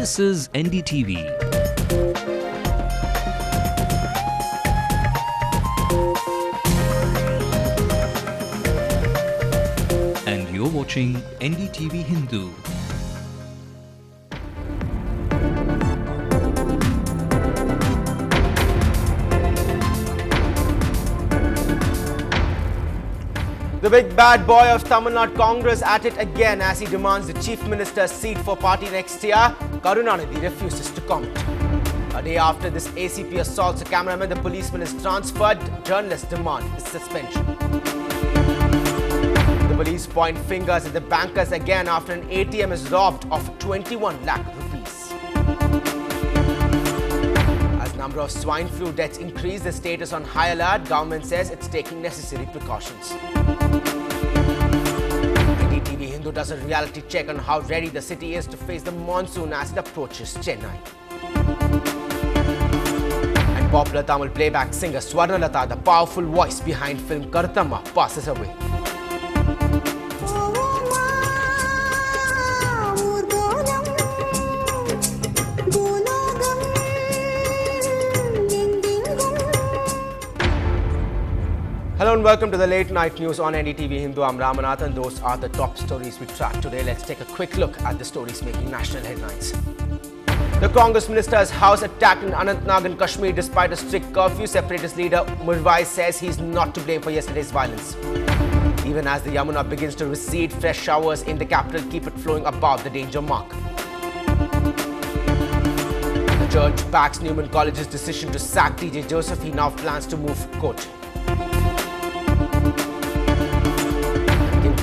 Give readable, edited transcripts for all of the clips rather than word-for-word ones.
This is NDTV. And you're watching NDTV Hindu. The big bad boy of Tamil Nadu Congress at it again as he demands the Chief Minister's seat for party next year. Karunanidhi refuses to comment. A day after this ACP assaults a cameraman, the policeman is transferred. Journalists demand his suspension. The police point fingers at the bankers again after an ATM is robbed of 21 lakh rupees. As number of swine flu deaths increase, the state is on high alert. Government says it's taking necessary precautions. NDTV Hindu does a reality check on how ready the city is to face the monsoon as it approaches Chennai. And popular Tamil playback singer Swarnalata, the powerful voice behind film Karthamma, passes away. Hello and welcome to the late night news on NDTV Hindu. I'm Ramanathan. Those are the top stories we track today. Let's take a quick look at the stories making national headlines. The Congress minister's house attacked in Anantnag in Kashmir despite a strict curfew. Separatist leader Murwai says he's not to blame for yesterday's violence. Even as the Yamuna begins to recede, fresh showers in the capital keep it flowing above the danger mark. The church backs Newman College's decision to sack TJ Joseph. He now plans to move court.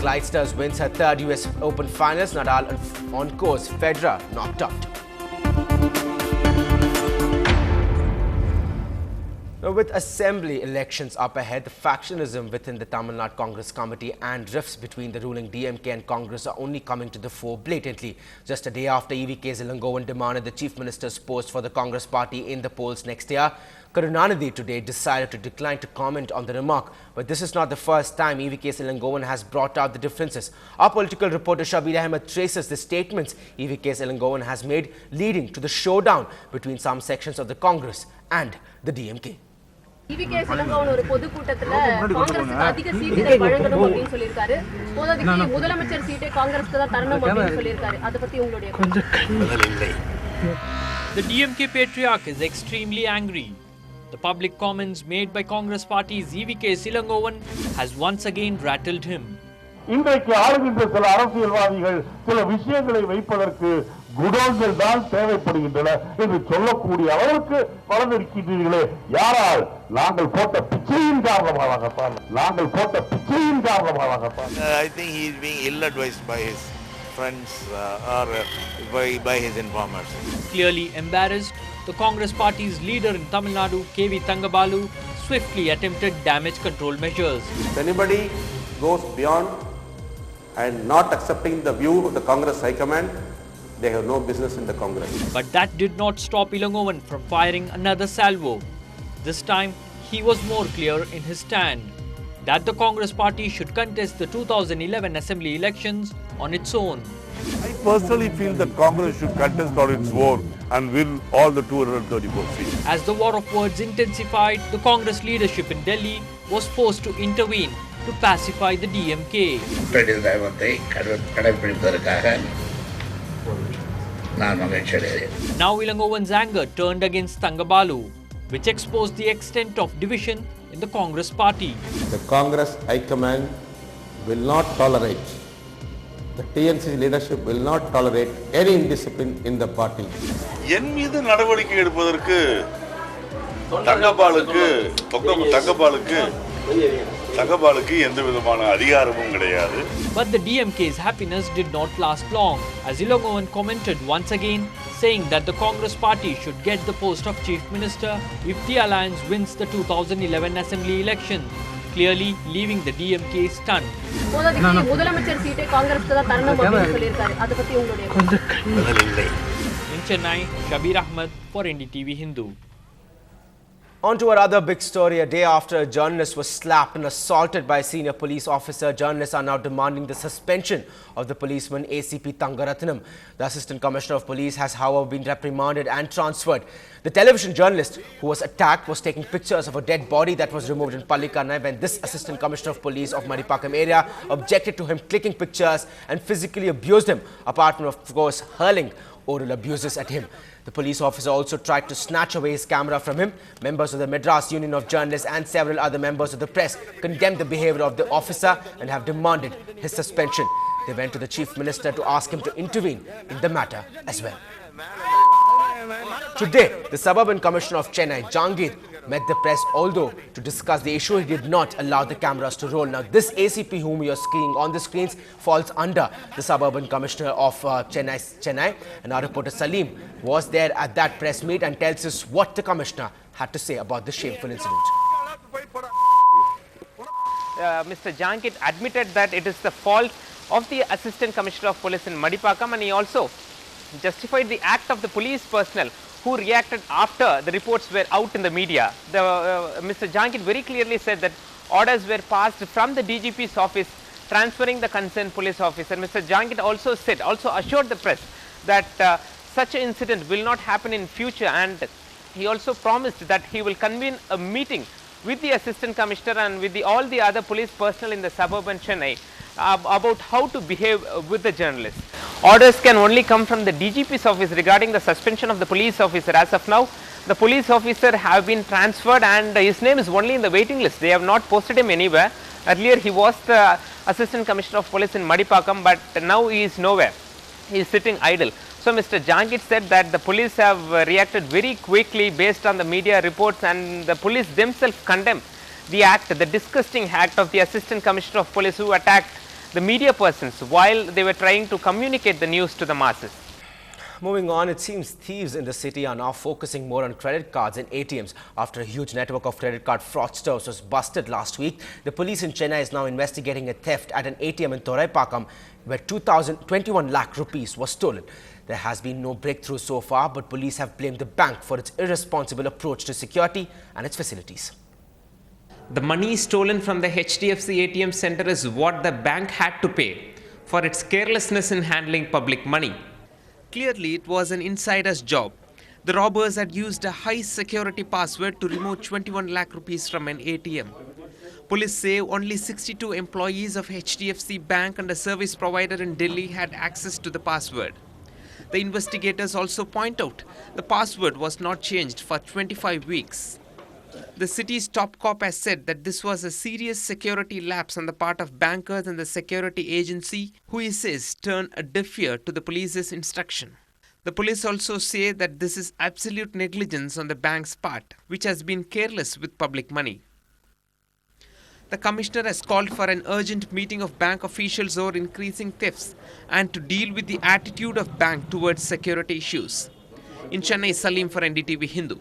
Clydesdales wins her third US Open finals. Nadal on course. Federer knocked out. Now, with assembly elections up ahead, the factionalism within the Tamil Nadu Congress Committee and rifts between the ruling DMK and Congress are only coming to the fore blatantly. Just a day after EVK Ilangovan demanded the Chief Minister's post for the Congress party in the polls next year, Karunanidhi today decided to decline to comment on the remark. But this is not the first time EVK Ilangovan has brought out the differences. Our political reporter Shabir Ahmed traces the statements EVK Ilangovan has made, leading to the showdown between some sections of the Congress and the DMK. EVK Ilangovan ஒரு பொதுக்கூட்டத்துல காங்கிரஸ்க்கு அதிக சீட்டுகள் வழங்கணும் அப்படினு சொல்லிருக்காரு. போததிக்கு முதலமைச்சர் சீட்டை காங்கிரஸ்க்கு தான் தரணும் அப்படினு சொல்லிருக்காரு. அத பத்தி உங்களுடைய The DMK patriarch is extremely angry. The public comments made by Congress party's EVK Ilangovan has once again rattled him. இன்றைக்கு ஆளுகின்ற சில அரசியல்வாதிகள் சில விஷயங்களை வைப்பதற்கு குடோன்கள் தான் தேவைப்படுகின்றன என்று சொல்லக்கூடிய அளவுக்கு வளர்ந்திருக்கிறீர்களே. யாரால்? நாங்கள் போட்ட பிச்சையின் காரணமாகத்தான். I think he is being ill advised by his friends or by his informers. Clearly embarrassed, the Congress party's leader in Tamil Nadu, KV Thangabalu, swiftly attempted damage control measures. If anybody goes beyond and not accepting the view of the Congress High Command, they have no business in the Congress. But that did not stop Ilangovan from firing another salvo. This time, he was more clear in his stand that the Congress party should contest the 2011 assembly elections on its own. I personally feel that Congress should contest on its own and win all the 234 seats. As the war of words intensified, the Congress leadership in Delhi was forced to intervene to pacify the DMK. Now Ilangovan's anger turned against Thangabalu, which exposed the extent of division in the Congress party. The Congress High Command will not tolerate, the TNC leadership will not tolerate any indiscipline in the party. என் மீது நடவடிக்கை எடுப்பதற்கு தங்கபாலுக்கு எந்த விதமான அதிகாரமும் கிடையாது. But the DMK's happiness did not last long, as Ilangovan commented once again, saying that the Congress party should get the post of Chief Minister if the alliance wins the 2011 assembly election, clearly leaving the DMK stunned. முதலமைச்சர் சீட்டை காங்கிரஸ்க்கு தான் தரணும் அப்படினு சொல்லிருக்காரு. அத பத்தி உங்களுடைய In Chennai, Shabir Ahmed for NDTV Hindu. On to our other big story. A day after a journalist was slapped and assaulted by a senior police officer, journalists are now demanding the suspension of the policeman ACP Tangaratnam. The Assistant Commissioner of Police has, however, been reprimanded and transferred. The television journalist who was attacked was taking pictures of a dead body that was removed in Pallikanai when this Assistant Commissioner of Police of Madipakam area objected to him clicking pictures and physically abused him, apart from, of course, hurling oral abuses at him. The police officer also tried to snatch away his camera from him. Members of the Madras Union of Journalists and several other members of the press condemned the behavior of the officer and have demanded his suspension. They went to the Chief Minister to ask him to intervene in the matter as well. Today, the Suburban Commissioner of Chennai, Jangir, met the press, although to discuss the issue, he did not allow the cameras to roll. Now, this ACP whom you are seeing on the screens falls under the Suburban Commissioner of Chennai. And our reporter Salim was there at that press meet and tells us what the Commissioner had to say about the shameful incident. Mr. Jankit admitted that it is the fault of the Assistant Commissioner of Police in Madipakam, and he also justified the act of the police personnel who reacted after the reports were out in the media. Mr. Jankit very clearly said that orders were passed from the DGP's office transferring the concerned police officer. Mr. Jankit also assured the press that such an incident will not happen in future, and he also promised that he will convene a meeting with the Assistant Commissioner and with all the other police personnel in the suburban Chennai about how to behave with the journalists. Orders can only come from the DGP's office regarding the suspension of the police officer. As of now, the police officer have been transferred and his name is only in the waiting list. They have not posted him anywhere. Earlier he was the Assistant Commissioner of Police in Madipakam, but now he is nowhere. He is sitting idle. So Mr. Jankit said that the police have reacted very quickly based on the media reports, and the police themselves condemned the act, the disgusting act of the Assistant Commissioner of Police who attacked the media persons while they were trying to communicate the news to the masses. Moving on, it seems thieves in the city are now focusing more on credit cards and ATMs after a huge network of credit card fraudsters was busted last week. The police in Chennai is now investigating a theft at an ATM in Thoraipakam where 21 lakh rupees was stolen. There has been no breakthrough so far, but police have blamed the bank for its irresponsible approach to security and its facilities. The money stolen from the HDFC ATM center is what the bank had to pay for its carelessness in handling public money. Clearly, it was an insider's job. The robbers had used a high security password to remove 21 lakh rupees from an ATM. Police say only 62 employees of HDFC Bank and a service provider in Delhi had access to the password. The investigators also point out the password was not changed for 25 weeks. The city's top cop has said that this was a serious security lapse on the part of bankers and the security agency, who he says turned a deaf ear to the police's instruction. The police also say that this is absolute negligence on the bank's part, which has been careless with public money. The commissioner has called for an urgent meeting of bank officials over increasing thefts and to deal with the attitude of bank towards security issues. In Chennai, Salim for NDTV Hindu.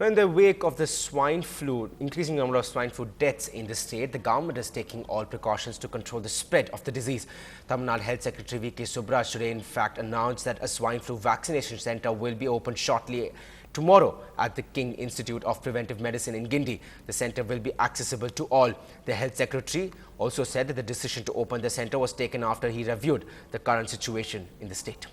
In the wake of the swine flu, increasing number of swine flu deaths in the state, the government is taking all precautions to control the spread of the disease. Tamil Nadu Health Secretary V.K. Subraj today in fact announced that a swine flu vaccination center will be opened shortly tomorrow at the King Institute of Preventive Medicine in Guindy. The center will be accessible to all. The Health Secretary also said that the decision to open the center was taken after he reviewed the current situation in the state.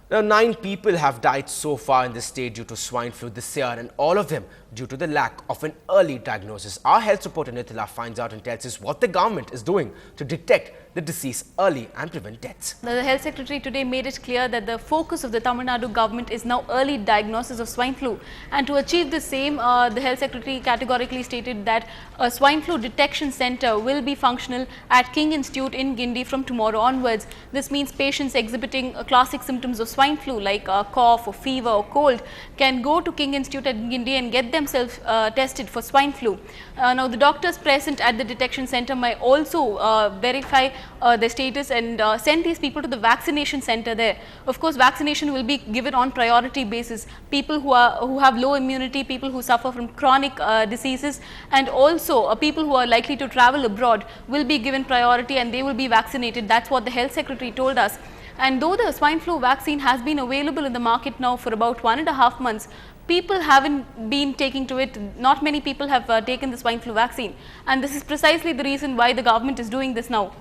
Now, 9 people have died so far in the state due to swine flu this year, and all of them due to the lack of an early diagnosis. Our health reporter Nithila finds out and tells us what the government is doing to detect the disease early and prevent deaths. The Health Secretary today made it clear that the focus of the Tamil Nadu government is now early diagnosis of swine flu, and to achieve the same, the Health Secretary categorically stated that a swine flu detection center will be functional at King Institute in Guindy from tomorrow onwards. This means patients exhibiting classic symptoms of swine flu like a cough or fever or cold can go to King Institute at Guindy and get themselves tested for swine flu. Now, the doctors present at the detection center may also verify the status and send these people to the vaccination center there. Of course, vaccination will be given on priority basis. People who have low immunity, people who suffer from chronic diseases, and also people who are likely to travel abroad will be given priority and they will be vaccinated. That's what the Health Secretary told us. And though the swine flu vaccine has been available in the market now for about 1.5 months, people haven't been taking to it. Not many people have taken the swine flu vaccine, and this is precisely the reason why the government is doing this now.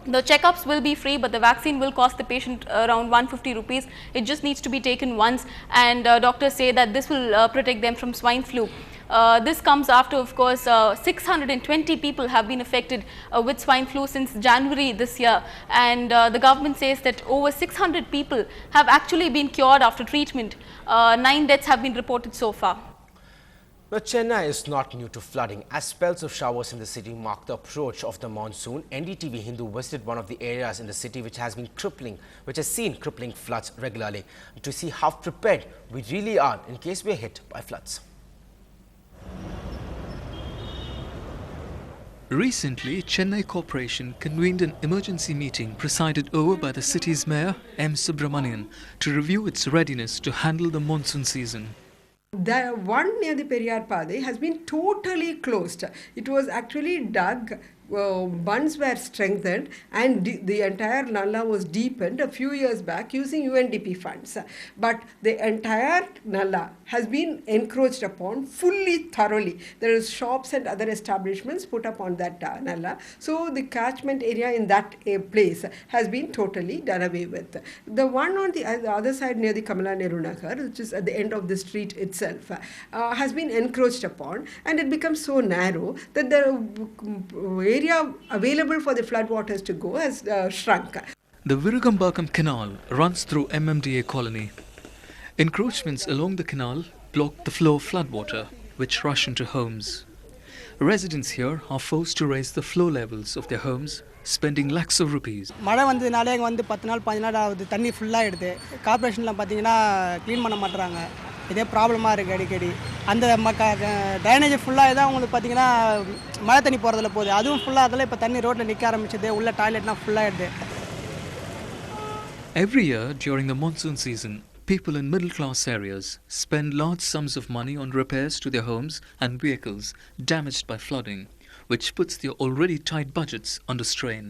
The checkups will be free, but the vaccine will cost the patient around 150 rupees. It just needs to be taken once, and doctors say that this will protect them from swine flu. This comes after, of course, 620 people have been affected with swine flu since January this year, and the government says that over 600 people have actually been cured after treatment. 9 deaths have been reported so far. Now, Chennai is not new to flooding. As spells of showers in the city mark the approach of the monsoon, NDTV Hindu visited one of the areas in the city which has seen crippling floods regularly, to see how prepared we really are in case we are hit by floods. Recently, Chennai Corporation convened an emergency meeting presided over by the city's mayor, M. Subramanian, to review its readiness to handle the monsoon season. The one near the Periyar Padai has been totally closed. It was actually dug, bunds were strengthened, and the entire Nalla was deepened a few years back using UNDP funds. But the entire Nalla has been encroached upon fully, thoroughly. There is shops and other establishments put up on that Nalla. So the catchment area in that place has been totally done away with. The one on the other side near the Kamala Nehru Nagar, which is at the end of the street itself, has been encroached upon, and it becomes so narrow that the area available for the floodwaters to go has shrunk. The Virugambakam Canal runs through MMDA colony. Encroachments along the canal block the flow of floodwater, which rush into homes. Residents here are forced to raise the flow levels of their homes, spending lakhs of rupees. மழை வந்ததுனாலே இங்க வந்து 10 நாள் 15 நாள் ஆகுது, தண்ணி ஃபுல்லா ஆயிடுது. கார்ப்பரேஷன்ல பாத்தீங்கன்னா க்ளீன் பண்ண மாட்டறாங்க. இதே ப்ராப்ளமா இருக்கு அடிக்கடி. அந்த ட்ரைனேஜ் ஃபுல்லா இதான் உங்களுக்கு பாத்தீங்கன்னா மழை தண்ணி போறதுல போகுது. அதுவும் ஃபுல்லா அதல இப்ப தண்ணி ரோட்ல நிக்க ஆரம்பிச்சது. உள்ள டாய்லெட்னா ஃபுல்லா ஆயிடுது. Every year during the monsoon season, people in middle-class areas spend large sums of money on repairs to their homes and vehicles damaged by flooding, which puts their already tight budgets under strain.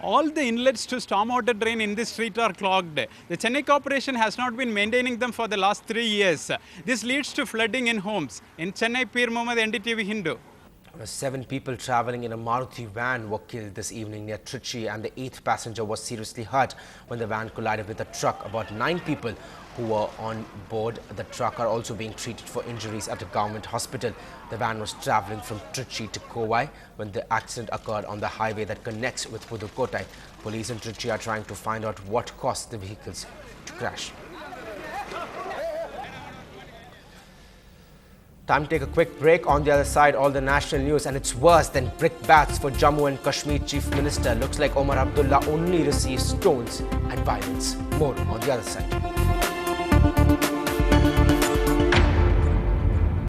All the inlets to stormwater drain in this street are clogged. The Chennai Corporation has not been maintaining them for the last 3 years. This leads to flooding in homes. In Chennai, Peer Mohammed, NDTV Hindu. 7 people travelling in a Maruti van were killed this evening near Trichy, and the 8th passenger was seriously hurt when the van collided with a truck. About 9 people who were on board the truck are also being treated for injuries at a government hospital. The van was travelling from Trichy to Kovai when the accident occurred on the highway that connects with Pudukkottai. Police in Trichy are trying to find out what caused the vehicles to crash. Time to take a quick break. On the other side, all the national news, and it's worse than brickbats for Jammu and Kashmir Chief Minister. Looks like Omar Abdullah only receives stones and violence. More on the other side.